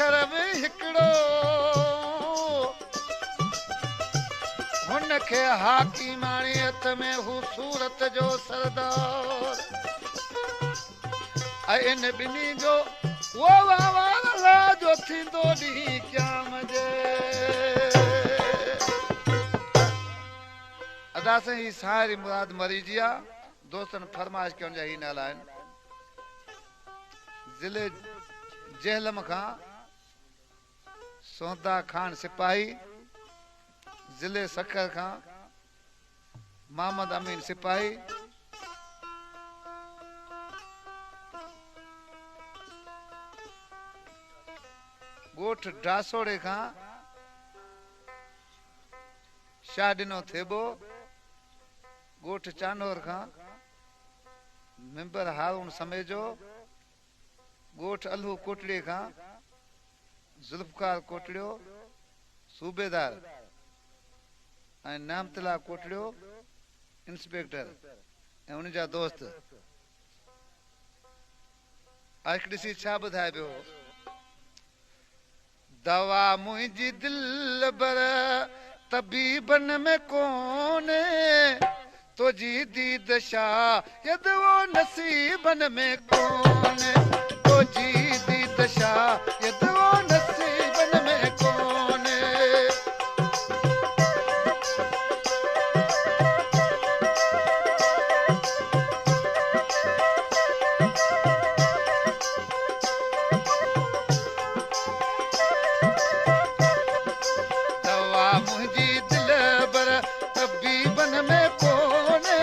अखर में हिकिड़ो हुनखे हाकी माणे हथ में हू सूरत जो सरदार ऐं इन ॿिन्ही जो वो वावाला जो थींदो ॾींहुं क़याम जे अदा से ही सारी मुराद मरीजी आ दोस्तन फरमाइश करण जा ही नाला आहिनि ज़िले जहलम खां सौदा खान सिपाही ज़िले सखर खां मोहम्मद अमीन सिपाही गोठ डासोड़े खां शाह ॾिनो थेबो गोठ चानोर खां मेंबर हारून समेजो गोठ अलहू कोटड़े खां जुल्फकार कोटड़ियो सूबेदार ऐं नामतला कोटड़ियो इंस्पेक्टर ऐं उन जा दोस्त हिकु ॾिसी छा ॿुधाए पियो दवा मुंहिंजी दिल बर तबीबन में कोने तुझी दीद शायद वो नसीबन में कोने तुझी दीद शायद वो नसीबन में कोने दवा मुंहिंजी दिल बर तबीबन में कोने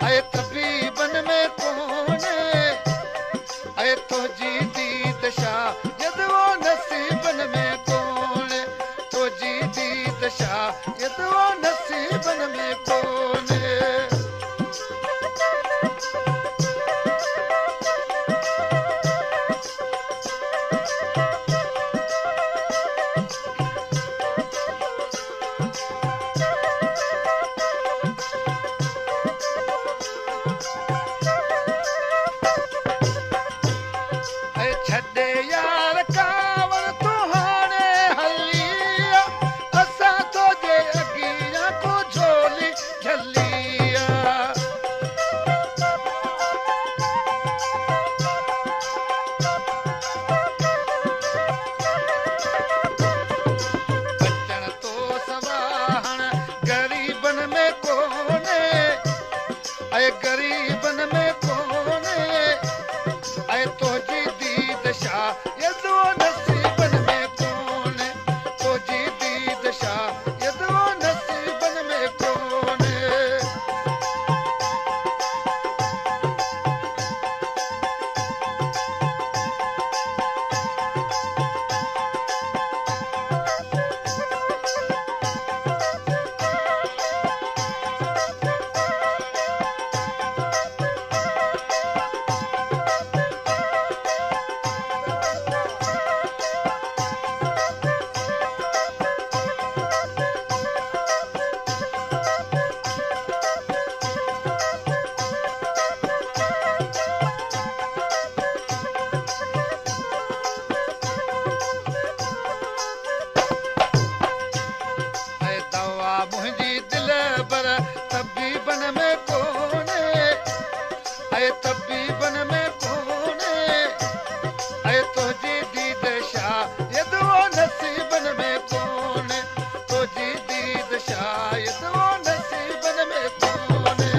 ऐं तबीबन में कोने ऐं तुझी दीद शायद वो नसीबन में कोने तुझी दीद शायद वो नसीबन में कोने छॾे यार कावड़ तूं हाणे हली असां तुंहिंजे अॻियां को झोली झली बचण तो सवाहण ग़रीबन में कोने ऐं ग़रीबन में कोने ऐं तुंहिंजी दीद शायद वो नसीबन में कोने तुझी दीद शायद वो नसीबन में कोने ऐं दवा मुंहिंजी दिल बर तबीबन में कोने ऐं तबीबन में कोने ऐं तुंहिंजी दीद शायद वो नसीबन में कोने तुंहिंजी दीद शायद वो नसीबन में कोने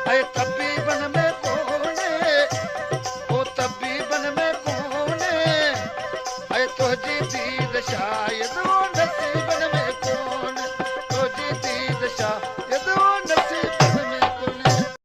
ऐं तब